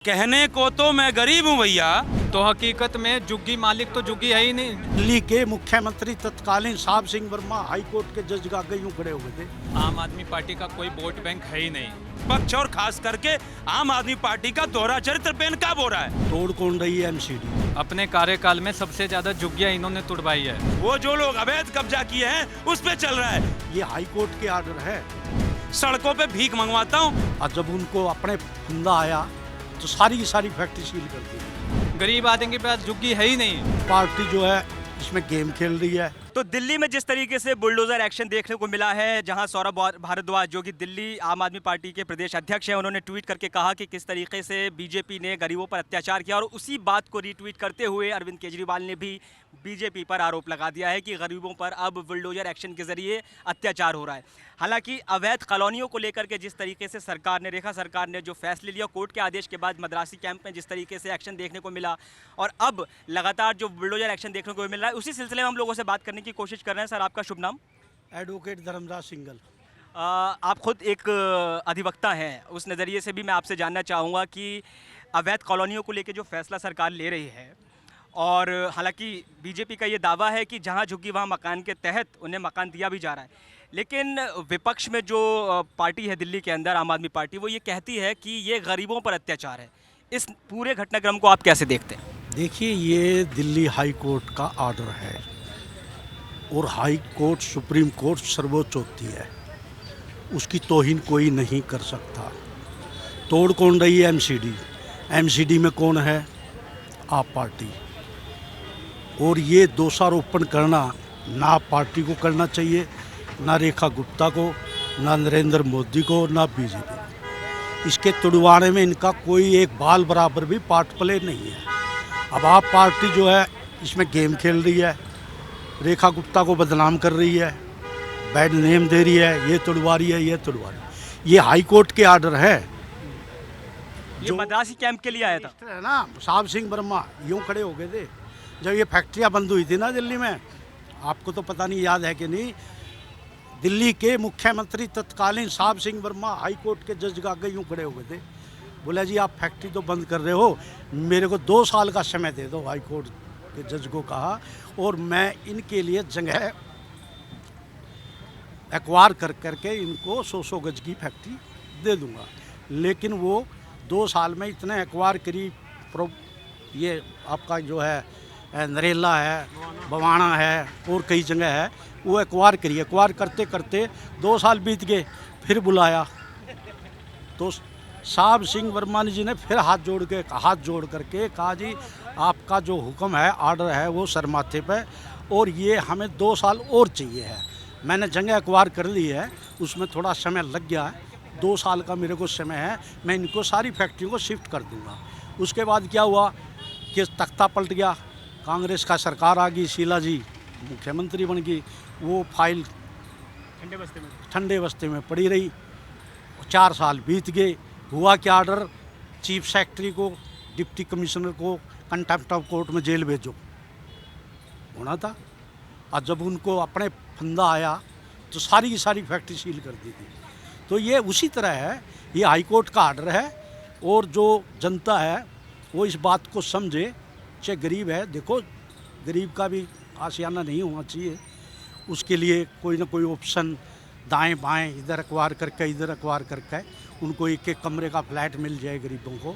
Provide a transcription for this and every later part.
कहने को तो मैं गरीब हूँ भैया, तो हकीकत में जुग्गी मालिक तो जुग्गी है ही नहीं। दिल्ली के मुख्यमंत्री तत्कालीन साहब सिंह वर्मा हाई कोर्ट के जज आगे यूं खड़े हुए थे। आम आदमी पार्टी का कोई वोट बैंक है ही नहीं। पक्ष और खास करके आम आदमी पार्टी का दोहरा चरित्र बेनकाब हो रहा है। तोड़ कौन रही है एमसीडी। अपने कार्यकाल में सबसे ज्यादा जुग्गियां इन्होंने तुड़वाई है। वो जो लोग अवैध कब्जा किए हैं उस पे चल रहा है। ये हाई कोर्ट के ऑर्डर है। सड़कों पे भीख मंगवाता हूँ और जब उनको अपने फंदा आया तो सारी की सारी फैक्ट्री सील कर दी। गरीब आदमी के पास जुग्गी है ही नहीं। पार्टी जो है इसमें गेम खेल रही है। तो दिल्ली में जिस तरीके से बुलडोजर एक्शन देखने को मिला है, जहां सौरभ भारद्वाज जो कि दिल्ली आम आदमी पार्टी के प्रदेश अध्यक्ष हैं, उन्होंने ट्वीट करके कहा कि किस तरीके से बीजेपी ने गरीबों पर अत्याचार किया, और उसी बात को रीट्वीट करते हुए अरविंद केजरीवाल ने भी बीजेपी पर आरोप लगा दिया है कि गरीबों पर अब बुलडोजर एक्शन के जरिए अत्याचार हो रहा है। हालांकि अवैध कॉलोनियों को लेकर के जिस तरीके से रेखा सरकार ने जो फैसले लिया कोर्ट के आदेश के बाद, मद्रासी कैंप में जिस तरीके से एक्शन देखने को मिला, और अब लगातार जो बुलडोजर एक्शन देखने को मिल रहा है, उसी सिलसिले में हम लोगों से बात करने की कोशिश कर रहे हैं। सर, आपका शुभ नाम? एडवोकेट धर्मराज सिंघल। आप खुद एक अधिवक्ता हैं, उस नज़रिए से भी मैं आपसे जानना चाहूँगा कि अवैध कॉलोनियों को लेकर जो फैसला सरकार ले रही है, और हालांकि बीजेपी का ये दावा है कि जहाँ झुग्गी वहाँ मकान के तहत उन्हें मकान दिया भी जा रहा है, लेकिन विपक्ष में जो पार्टी है दिल्ली के अंदर, आम आदमी पार्टी, वो ये कहती है कि ये गरीबों पर अत्याचार है। इस पूरे घटनाक्रम को आप कैसे देखते हैं? देखिए, ये दिल्ली हाई कोर्ट का ऑर्डर है और हाई कोर्ट सुप्रीम कोर्ट सर्वोच्च होती है, उसकी तौहीन कोई नहीं कर सकता। तोड़ कौन रही है एमसीडी। एमसीडी में कौन है? आप पार्टी। और ये दोषारोपण करना ना आप पार्टी को करना चाहिए, ना रेखा गुप्ता को, ना नरेंद्र मोदी को, ना बीजेपी को। इसके तुड़वाने में इनका कोई एक बाल बराबर भी पार्ट प्ले नहीं है। अब आप पार्टी जो है इसमें गेम खेल रही है, रेखा गुप्ता को बदनाम कर रही है, बैड नेम दे रही है, ये तुड़वा रही है, ये तुड़वा रही है। ये हाई कोर्ट के ऑर्डर है। जो मद्रासी कैंप के लिए आया था, है ना, साहब सिंह वर्मा यूँ खड़े हो गए थे जब ये फैक्ट्रियाँ बंद हुई थी ना दिल्ली में। आपको तो पता नहीं, याद है कि नहीं। दिल्ली के मुख्यमंत्री तत्कालीन साहब सिंह वर्मा हाई कोर्ट के जज आगे यूँ खड़े हो गए थे। बोला जी, आप फैक्ट्री तो बंद कर रहे हो, मेरे को 2 साल का समय दे दो। हाई कोर्ट के जज को कहा, और मैं इनके लिए जगह एक्वायर कर करके इनको 100 गज की फैक्ट्री दे दूंगा। लेकिन वो 2 साल में इतने एक्वायर करी। ये आपका जो है नरेला है, बवाना है, और कई जगह है, वो एक्वायर करी। एक्वायर करते करते 2 साल बीत गए, फिर बुलाया तो साहब सिंह वर्मा जी ने फिर हाथ जोड़ करके कहा, जी आपका जो हुक्म है, ऑर्डर है, वो सर माथे पे, और ये हमें 2 साल और चाहिए है। मैंने जगह एक्वायर कर ली है, उसमें थोड़ा समय लग गया है, 2 साल का मेरे को समय है, मैं इनको सारी फैक्ट्रियों को शिफ्ट कर दूंगा। उसके बाद क्या हुआ कि तख्ता पलट गया, कांग्रेस का सरकार आ गई, शीला जी मुख्यमंत्री बन गई। वो फाइल ठंडे बस्ते में पड़ी रही। 4 साल बीत गए। हुआ क्या? ऑर्डर चीफ सेक्रेटरी को, डिप्टी कमिश्नर को कंटेम्प्ट ऑफ कोर्ट में जेल भेजो होना था। और जब उनको अपने फंदा आया तो सारी की सारी फैक्ट्री सील कर दी थी। तो ये उसी तरह है, ये हाई कोर्ट का ऑर्डर है, और जो जनता है वो इस बात को समझे। चाहे गरीब है, देखो गरीब का भी आशियाना नहीं होना चाहिए, उसके लिए कोई ना कोई ऑप्शन, दाएं बाएं, इधर अखबार करके इधर अखबार करके उनको एक एक कमरे का फ्लैट मिल जाए गरीबों को।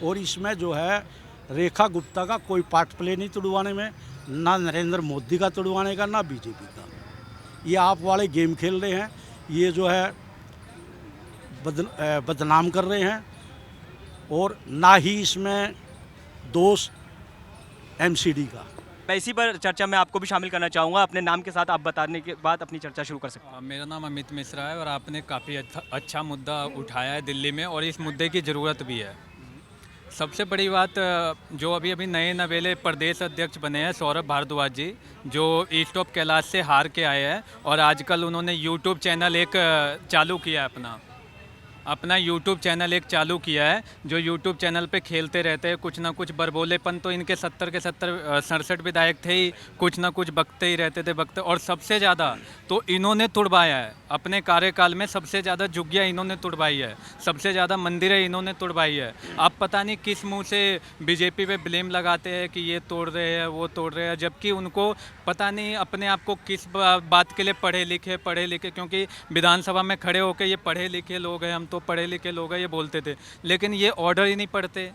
और इसमें जो है रेखा गुप्ता का कोई पार्ट प्ले नहीं तुड़वाने में, ना नरेंद्र मोदी का तुड़वाने का, ना बीजेपी का। ये आप वाले गेम खेल रहे हैं, ये जो है बदनाम कर रहे हैं, और ना ही इसमें दोष एमसीडी का। मैं इसी पर चर्चा में आपको भी शामिल करना चाहूँगा। अपने नाम के साथ आप बताने के बाद अपनी चर्चा शुरू कर सकते हैं। मेरा नाम अमित मिश्रा है, और आपने काफ़ी अच्छा मुद्दा उठाया है दिल्ली में, और इस मुद्दे की ज़रूरत भी है। सबसे बड़ी बात, जो अभी नए नवेले प्रदेश अध्यक्ष बने हैं सौरभ भारद्वाज जी, जो ईस्ट ऑफ कैलाश से हार के आए हैं, और आजकल उन्होंने यूट्यूब चैनल एक चालू किया है अपना। अपना यूट्यूब चैनल एक चालू किया है, जो यूट्यूब चैनल पे खेलते रहते हैं कुछ ना कुछ बरबोलेपन। तो इनके 70 के 67 विधायक थे ही, कुछ ना कुछ बकते ही रहते थे। और सबसे ज़्यादा तो इन्होंने तुड़वाया है अपने कार्यकाल में, सबसे ज़्यादा झुग्गियाँ इन्होंने तुड़वाई है, सबसे ज़्यादा मंदिरें इन्होंने तुड़वाई है। अब पता नहीं किस मुंह से बीजेपी पे ब्लेम लगाते हैं कि ये तोड़ रहे हैं वो तोड़ रहे हैं, जबकि उनको पता नहीं अपने आप को किस बात के लिए पढ़े लिखे, क्योंकि विधानसभा में खड़े होकर ये पढ़े लिखे लोग हैं, हम तो पढ़े लिखे लोग हैं ये बोलते थे, लेकिन ये ऑर्डर ही नहीं पढ़ते,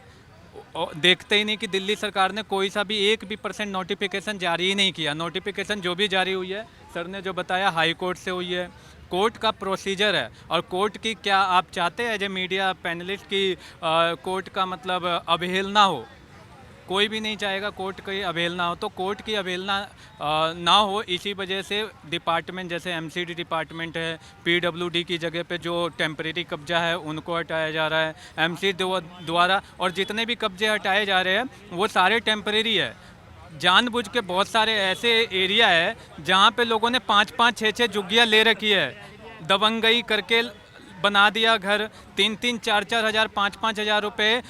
देखते ही नहीं कि दिल्ली सरकार ने कोई सा भी 1% नोटिफिकेशन जारी ही नहीं किया। नोटिफिकेशन जो भी जारी हुई है, सर ने जो बताया हाई कोर्ट से हुई है, कोर्ट का प्रोसीजर है। और कोर्ट की क्या आप चाहते हैं एज ए मीडिया पैनलिस्ट की कोर्ट का मतलब अवहेलना हो? कोई भी नहीं चाहेगा कोर्ट की अवहेलना हो। तो कोर्ट की अवहेलना ना हो, इसी वजह से डिपार्टमेंट जैसे एमसीडी डिपार्टमेंट है, पीडब्ल्यूडी की जगह पे जो टेम्परेरी कब्जा है उनको हटाया जा रहा है एमसी द्वारा। और जितने भी कब्जे हटाए जा रहे हैं वो सारे टेम्परेरी है। जानबूझ के बहुत सारे ऐसे एरिया है जहाँ पे लोगों ने 5-5, 6-6 झुग्गियाँ ले रखी है, दबंगई करके बना दिया घर। 3-3, 4-4 हज़ार, 5-5 हज़ार रुपये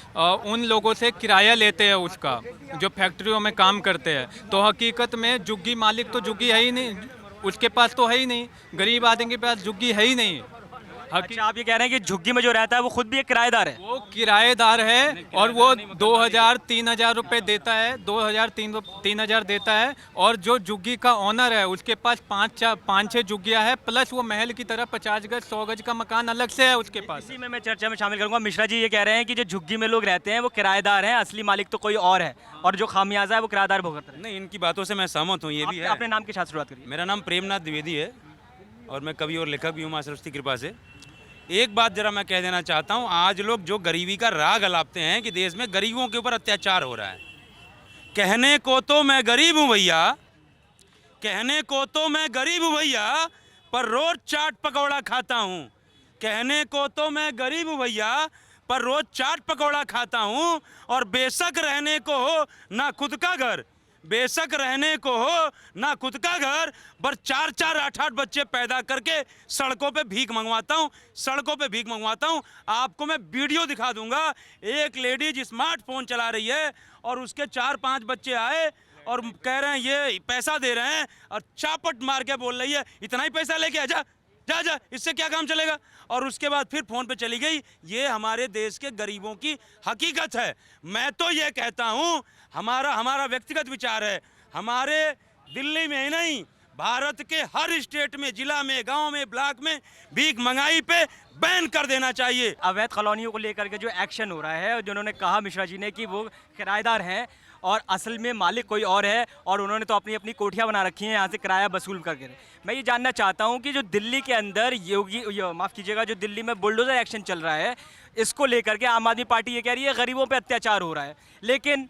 उन लोगों से किराया लेते हैं उसका, जो फैक्ट्रियों में काम करते हैं। तो हकीकत में झुग्गी मालिक तो झुग्गी है ही नहीं, उसके पास तो है ही नहीं, गरीब आदमी के पास झुग्गी है ही नहीं। अच्छा, आप ये कह रहे हैं कि झुग्गी में जो रहता है वो खुद भी एक किराएदार है? वो किराएदार है और वो 2,000-3,000 रुपये देता है, 2,000-3,000 देता है। और जो झुग्गी का ऑनर है उसके पास 5-6 झुग्गियाँ है, प्लस वो महल की तरह 50 गज 100 गज का मकान अलग से है उसके पास। इसी में मैं चर्चा में शामिल करूंगा। मिश्रा जी ये कह रहे हैं कि जो झुग्गी में लोग रहते हैं वो किराएदार हैं, असली मालिक तो कोई और है, और जो खामियाजा है वो किराएदार भुगत रहे हैं। नहीं, इनकी बातों से मैं सहमत हूँ, ये भी है। अपने नाम के साथ शुरुआत करिए। मेरा नाम प्रेमनाथ द्विवेदी है और मैं कवि और लेखक भी हूँ माँ सरस्वती की कृपा से। एक बात जरा मैं कह देना चाहता हूँ, आज लोग जो गरीबी का राग अलापते हैं कि देश में गरीबों के ऊपर अत्याचार हो रहा है। कहने को तो मैं गरीब हूँ भैया, कहने को तो मैं गरीब हूँ भैया, पर रोज चाट पकौड़ा खाता हूँ। कहने को तो मैं गरीब हूँ भैया, पर रोज चाट पकौड़ा खाता हूँ। और बेशक रहने को हो ना खुद का घर, बेशक रहने को हो ना खुद का घर, पर 4-4, 8-8 बच्चे पैदा करके सड़कों पे भीख मंगवाता हूँ, सड़कों पे भीख मंगवाता हूँ। आपको मैं वीडियो दिखा दूंगा, एक लेडीज स्मार्टफोन चला रही है और उसके 4-5 बच्चे आए और कह रहे हैं ये पैसा दे रहे हैं, और चापट मार के बोल रही है इतना ही पैसा लेके आ जा जा जा, इससे क्या काम चलेगा। और उसके बाद फिर फोन पे चली गई। ये हमारे देश के गरीबों की हकीकत है। मैं तो ये कहता हूँ, हमारा व्यक्तिगत विचार है, हमारे दिल्ली में ही नहीं भारत के हर स्टेट में, जिला में, गांव में, ब्लॉक में भीख मंगाई पे बैन कर देना चाहिए। अवैध कॉलोनियों को लेकर के जो एक्शन हो रहा है, जिन्होंने कहा मिश्रा जी ने कि वो किराएदार हैं और असल में मालिक कोई और है, और उन्होंने तो अपनी अपनी कोठियाँ बना रखी हैं यहाँ से किराया वसूल करके। मैं ये जानना चाहता हूँ कि जो दिल्ली के अंदर माफ़ कीजिएगा, जो दिल्ली में बुलडोज़र एक्शन चल रहा है, इसको लेकर के आम आदमी पार्टी ये कह रही है गरीबों पे अत्याचार हो रहा है, लेकिन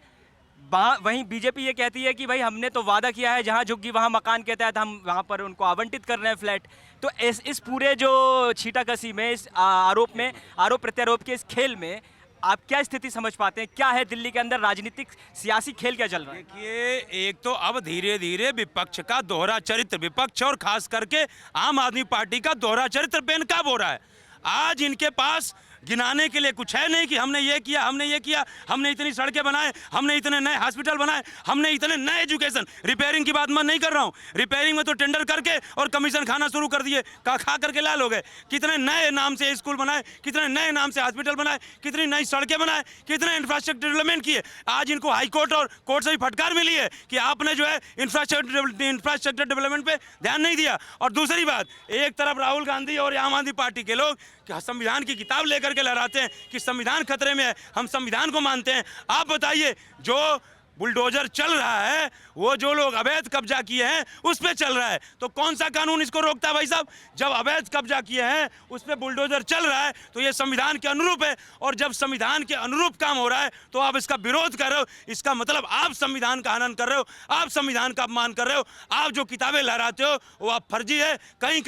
वहीं बीजेपी ये कहती है कि भाई हमने तो वादा किया है, जहाँ झुग्गी वहाँ मकान के तहत हम वहाँ पर उनको आवंटित कर रहे हैं फ्लैट। तो इस पूरे जो छीटाकसी में, इस आरोप प्रत्यारोप के इस खेल में आप क्या स्थिति समझ पाते हैं? क्या है दिल्ली के अंदर राजनीतिक सियासी खेल क्या चल रहा है? देखिए, एक तो अब धीरे धीरे विपक्ष का दोहरा चरित्र, विपक्ष और खास करके आम आदमी पार्टी का दोहरा चरित्र बेनकाब हो रहा है। आज इनके पास गिनाने के लिए कुछ है नहीं कि हमने ये किया, हमने ये किया, हमने इतनी सड़कें बनाए, हमने इतने नए हॉस्पिटल बनाए, हमने इतने नए एजुकेशन। रिपेयरिंग की बात मैं नहीं कर रहा हूँ, रिपेयरिंग में तो टेंडर करके और कमीशन खाना शुरू कर दिए, खा करके लाल हो गए। कितने नए नाम से स्कूल बनाए, कितने नए नाम से हॉस्पिटल बनाए, कितनी नई सड़कें बनाए, कितने इंफ्रास्ट्रक्चर डेवलपमेंट किए। आज इनको हाई कोर्ट और कोर्ट से भी फटकार मिली है कि आपने जो है इंफ्रास्ट्रक्चर डेवलपमेंट पे ध्यान नहीं दिया। और दूसरी बात, एक तरफ राहुल गांधी और आम आदमी पार्टी के लोग संविधान की किताब लेकर के लहराते हैं कि संविधान खतरे में है, हम संविधान को मानते हैं। आप बताइए, जो बुलडोजर चल रहा है वो जो लोग अवैध कब्जा किए हैं उस पर चल रहा है, तो कौन सा कानून इसको रोकता है भाई साहब? जब अवैध कब्जा किए हैं उस पर बुलडोजर चल रहा है तो ये संविधान के अनुरूप है, और जब संविधान के अनुरूप काम हो रहा है तो आप इसका विरोध कर रहे हो। इसका मतलब आप संविधान का हनन कर रहे हो, आप संविधान का अपमान कर रहे हो। आप जो किताबें लहराते हो वो आप फर्जी है, कहीं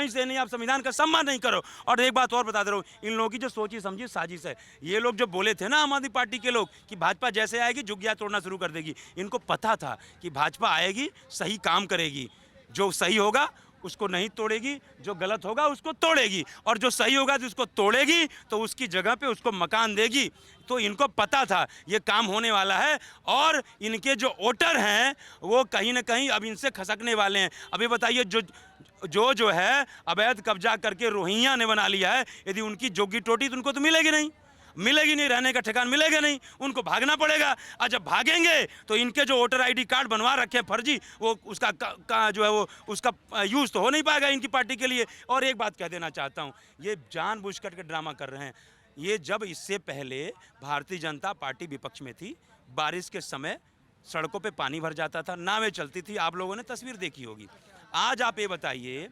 से नहीं, आप संविधान का सम्मान नहीं करो। और एक बात और बता दे रहा हूँ, इन लोगों की जो सोची समझी साजिश है, ये लोग जो बोले थे ना आम आदमी पार्टी के लोग कि भाजपा जैसे आएगी झुग्गियां तोड़ना शुरू कर देगी, इनको पता था कि भाजपा आएगी, सही काम करेगी, जो सही होगा उसको नहीं तोड़ेगी, जो गलत होगा उसको तोड़ेगी, और जो सही होगा तो उसको तोड़ेगी, तो उसकी जगह पे उसको मकान देगी। तो इनको पता था ये काम होने वाला है, और इनके जो वोटर हैं वो कहीं ना कहीं अब इनसे खसकने वाले हैं। अभी बताइए, जो है अवैध कब्जा करके रोहिंग्या ने बना लिया है, यदि उनकी जोगी टोटी तो उनको तो मिलेगी नहीं, रहने का ठिकाना मिलेगा नहीं, उनको भागना पड़ेगा। और जब भागेंगे तो इनके जो वोटर आईडी कार्ड बनवा रखे हैं फर्जी, वो उसका जो है वो उसका यूज़ तो हो नहीं पाएगा इनकी पार्टी के लिए। और एक बात कह देना चाहता हूँ, ये जानबूझकर के ड्रामा कर रहे हैं। ये जब इससे पहले भारतीय जनता पार्टी विपक्ष में थी, बारिश के समय सड़कों पे पानी भर जाता था, नावें चलती थी, आप लोगों ने तस्वीर देखी होगी। आज आप ये बताइए,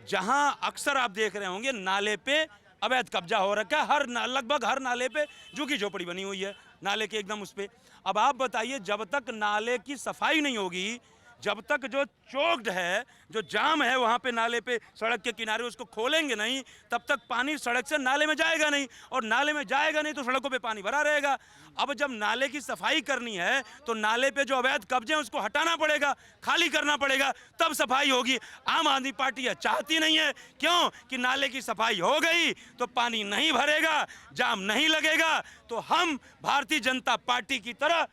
जहां अक्सर आप देख रहे होंगे नाले पे अवैध कब्जा हो रखा है, लगभग हर नाले पे झुग्गी झोपड़ी बनी हुई है, नाले के एकदम उस पे। अब आप बताइए, जब तक नाले की सफाई नहीं होगी, जब तक जो चोक्ड है, जो जाम है वहाँ पे नाले पे सड़क के किनारे, उसको खोलेंगे नहीं, तब तक पानी सड़क से नाले में जाएगा नहीं, और नाले में जाएगा नहीं तो सड़कों पे पानी भरा रहेगा। अब जब नाले की सफाई करनी है तो नाले पे जो अवैध कब्जे हैं उसको हटाना पड़ेगा, खाली करना पड़ेगा, तब सफाई होगी। आम आदमी पार्टी यह चाहती नहीं है, क्यों कि नाले की सफाई हो गई तो पानी नहीं भरेगा, जाम नहीं लगेगा। तो हम भारतीय जनता पार्टी की तरह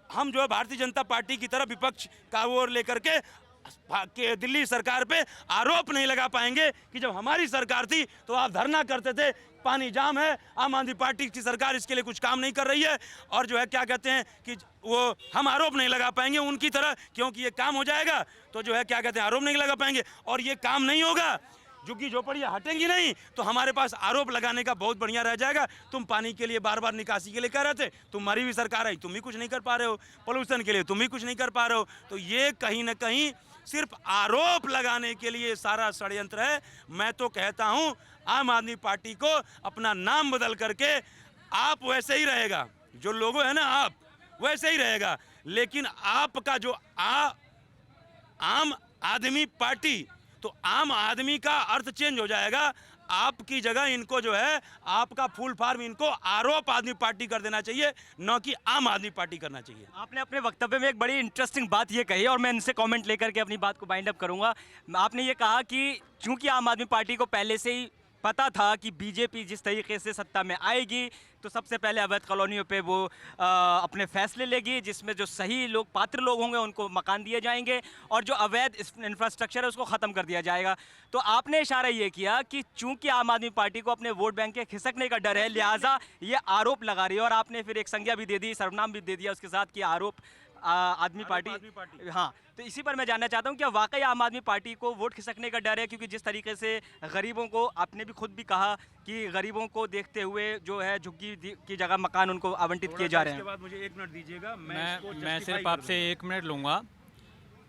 हम जो है भारतीय जनता पार्टी की तरफ विपक्ष का ओर लेकर के दिल्ली सरकार पे आरोप नहीं लगा पाएंगे कि जब हमारी सरकार थी तो आप धरना करते थे, पानी जाम है, आम आदमी पार्टी की सरकार इसके लिए कुछ काम नहीं कर रही है, और जो है क्या कहते हैं कि वो हम आरोप नहीं लगा पाएंगे उनकी तरह, क्योंकि ये काम हो जाएगा तो जो है क्या कहते हैं आरोप नहीं लगा पाएंगे। और ये काम नहीं होगा, झुग्गी झोपड़ियाँ हटेंगी नहीं तो हमारे पास आरोप लगाने का बहुत बढ़िया रह जाएगा। तुम पानी के लिए बार बार निकासी के लिए कह रहे थे, तुम्हारी भी सरकार आई, तुम भी कुछ नहीं कर पा रहे हो, पोल्यूशन के लिए तुम भी कुछ नहीं कर पा रहे हो। तो ये कहीं ना कहीं सिर्फ आरोप लगाने के लिए सारा षड्यंत्र है। मैं तो कहता हूं आम आदमी पार्टी को अपना नाम बदल करके आप वैसे ही रहेगा, जो लोगो है ना आप वैसे ही रहेगा, लेकिन आपका जो आम आदमी पार्टी, तो आम आदमी का अर्थ चेंज हो जाएगा। आपकी जगह इनको जो है आपका फुल फॉर्म इनको आरोप आदमी पार्टी कर देना चाहिए, न कि आम आदमी पार्टी करना चाहिए। आपने अपने वक्तव्य में एक बड़ी इंटरेस्टिंग बात ये कही, और मैं इनसे कमेंट लेकर के अपनी बात को बाइंड अप करूंगा। आपने ये कहा कि चूंकि आम आदमी पार्टी को पहले से ही पता था कि बीजेपी जिस तरीके से सत्ता में आएगी तो सबसे पहले अवैध कॉलोनियों पे वो अपने फैसले लेगी, जिसमें जो सही लोग, पात्र लोग होंगे उनको मकान दिए जाएंगे, और जो अवैध इंफ्रास्ट्रक्चर है उसको ख़त्म कर दिया जाएगा। तो आपने इशारा ये किया कि चूंकि आम आदमी पार्टी को अपने वोट बैंक के खिसकने का डर है, लिहाजा ये आरोप लगा रही है, और आपने फिर एक संज्ञा भी दे दी, सर्वनाम भी दे दिया उसके साथ कि आरोप आदमी पार्टी। हाँ, तो इसी पर मैं जानना चाहता हूँ, क्या वाकई आम आदमी पार्टी को वोट खिसकने का डर है? क्योंकि जिस तरीके से गरीबों को, आपने भी खुद भी कहा कि गरीबों को देखते हुए जो है झुग्गी की जगह मकान उनको आवंटित किए जा रहे हैं। इसके बाद मुझे 1 मिनट दीजिएगा, मैं सिर्फ आपसे 1 मिनट लूँगा।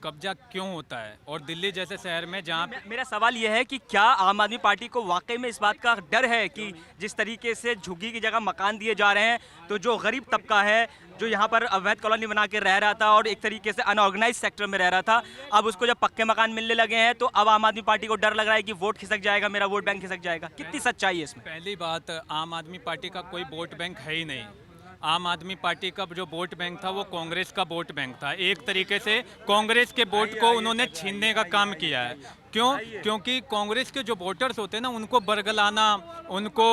कब्जा क्यों होता है, और दिल्ली जैसे शहर में जहाँ मेरा सवाल यह है कि क्या आम आदमी पार्टी को वाकई में इस बात का डर है कि जिस तरीके से झुग्गी की जगह मकान दिए जा रहे हैं, तो जो गरीब तबका है जो यहाँ पर अवैध कॉलोनी बना के रह रहा था और एक तरीके से अनऑर्गेनाइज सेक्टर में रह रहा था, अब उसको जब पक्के मकान मिलने लगे हैं तो अब आम आदमी पार्टी को डर लग रहा है कि वोट खिसक जाएगा, मेरा वोट बैंक खिसक जाएगा? कितनी सच्चाई है इसमें? पहली बात, आम आदमी पार्टी का कोई वोट बैंक है ही नहीं। आम आदमी पार्टी का जो वोट बैंक था वो कांग्रेस का वोट बैंक था। एक तरीके से कांग्रेस के वोट को उन्होंने छीनने का काम किया है। क्यों? क्योंकि कांग्रेस के जो वोटर्स होते हैं ना, उनको बरगलाना, उनको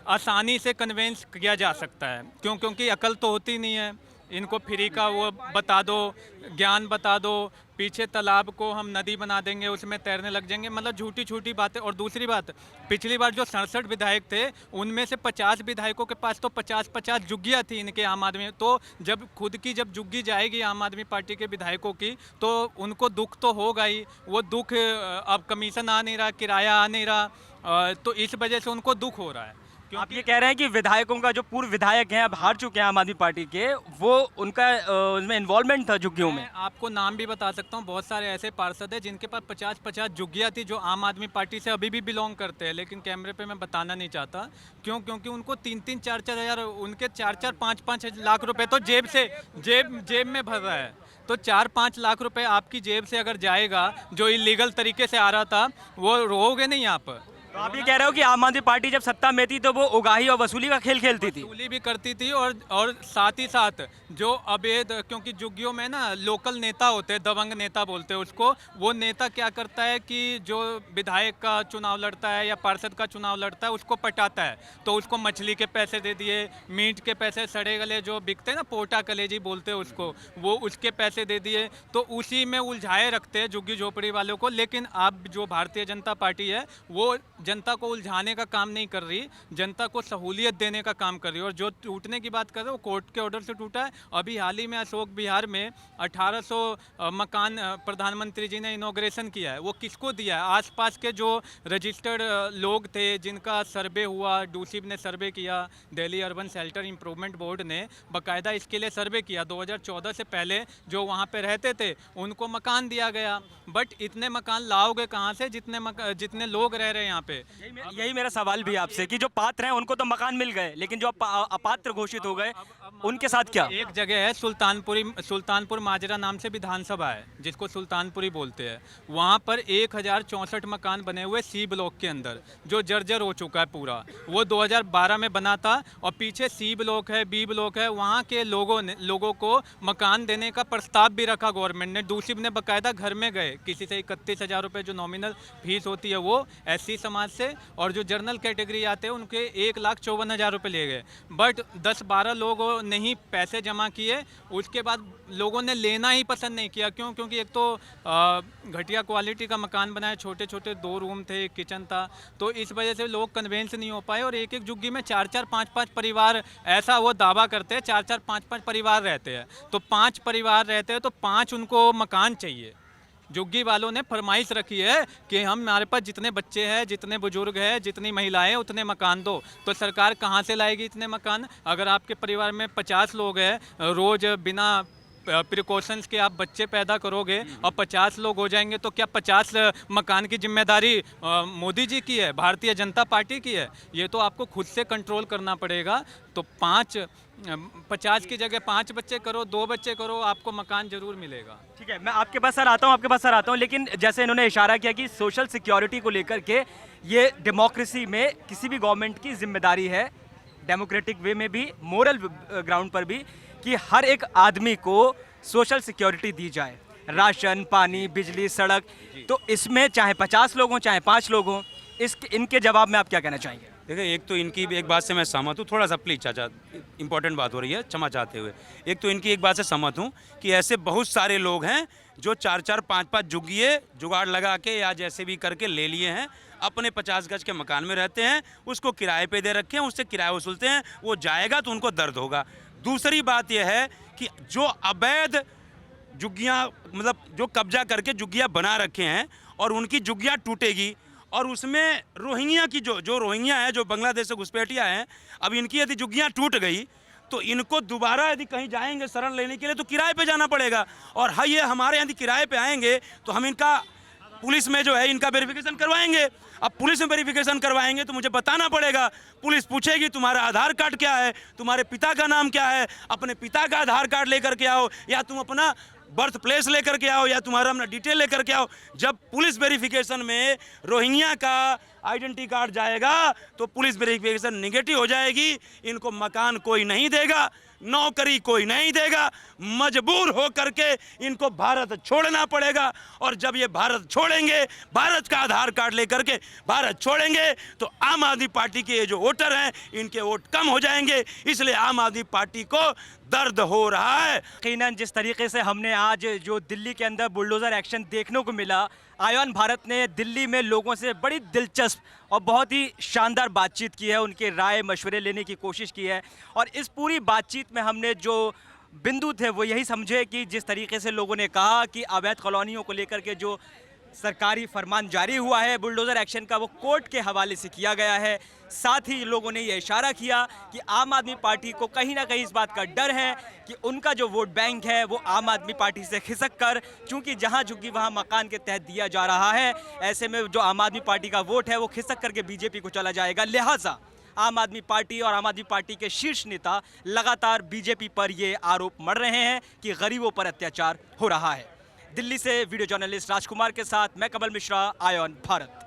आसानी से कन्वेंस किया जा सकता है। क्यों? क्योंकि अकल तो होती नहीं है। इनको फ्री का वो बता दो, ज्ञान बता दो, पीछे तालाब को हम नदी बना देंगे, उसमें तैरने लग जाएंगे, मतलब झूठी झूठी बातें। और दूसरी बात, पिछली बार जो 67 विधायक थे उनमें से 50 विधायकों के पास तो 50-50 जुग्गियाँ थी इनके आम आदमी। तो जब खुद की जब जुग्गी जाएगी आम आदमी पार्टी के विधायकों की तो उनको दुख तो होगा ही। वो दुख, अब कमीशन आ नहीं रहा, किराया आ नहीं रहा, तो इस वजह से उनको दुख हो रहा है। आप ये कह रहे हैं कि विधायकों का, जो पूर्व विधायक हैं अब हार चुके हैं आम आदमी पार्टी के, वो उनका उसमें इन्वॉल्वमेंट था झुग्गियों में? मैं आपको नाम भी बता सकता हूँ, बहुत सारे ऐसे पार्षद हैं जिनके पास 50-50 झुग्गियाँ थी, जो आम आदमी पार्टी से अभी भी बिलोंग करते हैं, लेकिन कैमरे पे मैं बताना नहीं चाहता। क्यों? क्योंकि उनको 3-3, 4-4 हज़ार, उनके 4-4, 5-5 लाख रुपए तो जेब में भर रहा है। तो 4-5 लाख रुपए आपकी जेब से अगर जाएगा, जो इलीगल तरीके से आ रहा था, वो रोगे नहीं आप। तो आप ये कह रहे हो कि आम आदमी पार्टी जब सत्ता में थी तो वो उगाही और वसूली का खेल खेलती थी? वसूली भी करती थी और साथ ही साथ जो अवैध, क्योंकि झुग्गियों में ना लोकल नेता होते हैं, दबंग नेता बोलते हैं उसको, वो नेता क्या करता है कि जो विधायक का चुनाव लड़ता है या पार्षद का चुनाव लड़ता है उसको पटाता है, तो उसको मछली के पैसे दे दिए, मीट के पैसे, सड़े गले जो बिकते हैं ना, पोटा कलेजी बोलते हैं उसको, वो उसके पैसे दे दिए, तो उसी में उलझाए रखते हैं झुग्गी झोपड़ी वालों को। लेकिन अब जो भारतीय जनता पार्टी है वो जनता को उलझाने का काम नहीं कर रही, जनता को सहूलियत देने का काम कर रही है। और जो टूटने की बात कर रहे हैं वो कोर्ट के ऑर्डर से टूटा है। अभी हाल ही में अशोक विहार में 1800 मकान प्रधानमंत्री जी ने इनॉग्रेशन किया है। वो किसको दिया है? आसपास के जो रजिस्टर्ड लोग थे जिनका सर्वे हुआ, डूसिब ने सर्वे किया, Delhi urban shelter improvement board ने बाकायदा इसके लिए सर्वे किया। 2014 से पहले जो वहाँ पे रहते थे उनको मकान दिया गया, बट इतने मकान लाओगे कहाँ से जितने लोग रह रहे हैं यहाँ पे? यही मेरा सवाल भी आपसे कि जो पात्र हैं उनको तो मकान मिल गए, लेकिन जो अपात्र घोषित हो गए उनके साथ क्या? एक जगह है सुल्तानपुर माजरा नाम से विधानसभा है जिसको सुल्तानपुरी बोलते हैं। वहाँ पर 1064 मकान बने हुए सी ब्लॉक के अंदर, जो जर्जर हो चुका है पूरा। वो 2012 में बना था और पीछे सी ब्लॉक है, बी ब्लॉक है, वहाँ के लोगों को मकान देने का प्रस्ताव भी रखा गवर्नमेंट ने। डूसिब ने बाकायदा घर में गए, किसी से 31,000 रुपये जो नॉमिनल फीस होती है वो एससी समाज से, और जो जनरल कैटेगरी आते हैं उनके 1,54,000 रुपये लिए गए। बट 10-12 लोगों ने ही पैसे जमा किए, उसके बाद लोगों ने लेना ही पसंद नहीं किया। क्यों? क्योंकि एक तो घटिया क्वालिटी का मकान बनाया, छोटे छोटे 2 रूम थे, किचन था, तो इस वजह से लोग कन्वेंस नहीं हो पाए। और एक एक झुग्गी में 4-4, 5-5 परिवार, ऐसा वो दावा करते हैं 4-4, 5-5 परिवार रहते हैं। तो 5 परिवार रहते हैं तो 5 उनको मकान चाहिए। झुग्गी वालों ने फरमाइश रखी है कि हमारे पास जितने बच्चे हैं, जितने बुजुर्ग हैं, जितनी महिलाएं, उतने मकान दो। तो सरकार कहाँ से लाएगी इतने मकान? अगर आपके परिवार में 50 लोग हैं, रोज बिना प्रिकॉशंस के आप बच्चे पैदा करोगे और 50 लोग हो जाएंगे, तो क्या 50 मकान की जिम्मेदारी मोदी जी की है, भारतीय जनता पार्टी की है? ये तो आपको खुद से कंट्रोल करना पड़ेगा। तो 50 की जगह 5 बच्चे करो, 2 बच्चे करो, आपको मकान जरूर मिलेगा। ठीक है, मैं आपके पास सर आता हूँ, लेकिन जैसे इन्होंने इशारा किया कि सोशल सिक्योरिटी को लेकर के ये डेमोक्रेसी में किसी भी गवर्नमेंट की जिम्मेदारी है, डेमोक्रेटिक वे में भी, मोरल ग्राउंड पर भी, कि हर एक आदमी को सोशल सिक्योरिटी दी जाए, राशन, पानी, बिजली, सड़क। तो इसमें चाहे 50 लोग हों, चाहे 5 लोग हों, इनके जवाब में आप क्या कहना चाहेंगे? देखिए, एक तो इनकी एक बात से मैं सहमत हूँ, थोड़ा सा प्लीज चाचा, इंपॉर्टेंट बात हो रही है, क्षमा चाहते हुए। एक तो इनकी एक बात से सहमत हूँ कि ऐसे बहुत सारे लोग हैं जो 4-4, 5-5 झुग्गिए जुगाड़ लगा के या जैसे भी करके ले लिए हैं, अपने 50 गज के मकान में रहते हैं, उसको किराए पे दे रखे हैं, उससे किराया वसूलते हैं। वो जाएगा तो उनको दर्द होगा। दूसरी बात यह है कि जो अवैध झुग्गियाँ, मतलब जो कब्जा करके झुग्गियाँ बना रखे हैं, और उनकी झुग्गियाँ टूटेगी, और उसमें रोहिंग्या की जो रोहिंग्या हैं, जो बांग्लादेश से घुसपैठिया हैं, अब इनकी यदि झुग्गियाँ टूट गई तो इनको दोबारा यदि कहीं जाएंगे शरण लेने के लिए तो किराए पे जाना पड़ेगा। और हाँ, ये हमारे यदि किराए पे आएंगे तो हम इनका पुलिस में जो है इनका वेरिफिकेशन करवाएंगे। अब पुलिस में वेरिफिकेशन करवाएंगे तो मुझे बताना पड़ेगा, पुलिस पूछेगी तुम्हारा आधार कार्ड क्या है, तुम्हारे पिता का नाम क्या है, अपने पिता का आधार कार्ड लेकर के आओ, या तुम अपना बर्थ प्लेस लेकर के आओ, या तुम्हारा अपना डिटेल लेकर के आओ। जब पुलिस वेरिफिकेशन में रोहिंग्या का आइडेंटिटी कार्ड जाएगा तो पुलिस वेरिफिकेशन नेगेटिव हो जाएगी, इनको मकान कोई नहीं देगा, नौकरी कोई नहीं देगा, मजबूर हो करके इनको भारत छोड़ना पड़ेगा। और जब ये भारत छोड़ेंगे, भारत का आधार कार्ड लेकर के भारत छोड़ेंगे, तो आम आदमी पार्टी के ये जो वोटर हैं इनके वोट कम हो जाएंगे। इसलिए आम आदमी पार्टी को दर्द हो रहा है। यकीनन जिस तरीके से हमने आज जो दिल्ली के अंदर बुलडोज़र एक्शन देखने को मिला, आयान भारत ने दिल्ली में लोगों से बड़ी दिलचस्प और बहुत ही शानदार बातचीत की है, उनके राय मशवरे लेने की कोशिश की है। और इस पूरी बातचीत में हमने जो बिंदु थे वो यही समझे कि जिस तरीके से लोगों ने कहा कि अवैध कॉलोनियों को लेकर के जो सरकारी फरमान जारी हुआ है बुलडोज़र एक्शन का, वो कोर्ट के हवाले से किया गया है। साथ ही लोगों ने ये इशारा किया कि आम आदमी पार्टी को कहीं ना कहीं इस बात का डर है कि उनका जो वोट बैंक है वो आम आदमी पार्टी से खिसक कर, चूँकि जहाँ झुग्गी वहाँ मकान के तहत दिया जा रहा है, ऐसे में जो आम आदमी पार्टी का वोट है वो खिसक करके बीजेपी को चला जाएगा। लिहाजा आम आदमी पार्टी और आम आदमी पार्टी के शीर्ष नेता लगातार बीजेपी पर ये आरोप मढ़ रहे हैं कि गरीबों पर अत्याचार हो रहा है। दिल्ली से वीडियो जर्नलिस्ट राजकुमार के साथ मैं कमल मिश्रा, आयान भारत।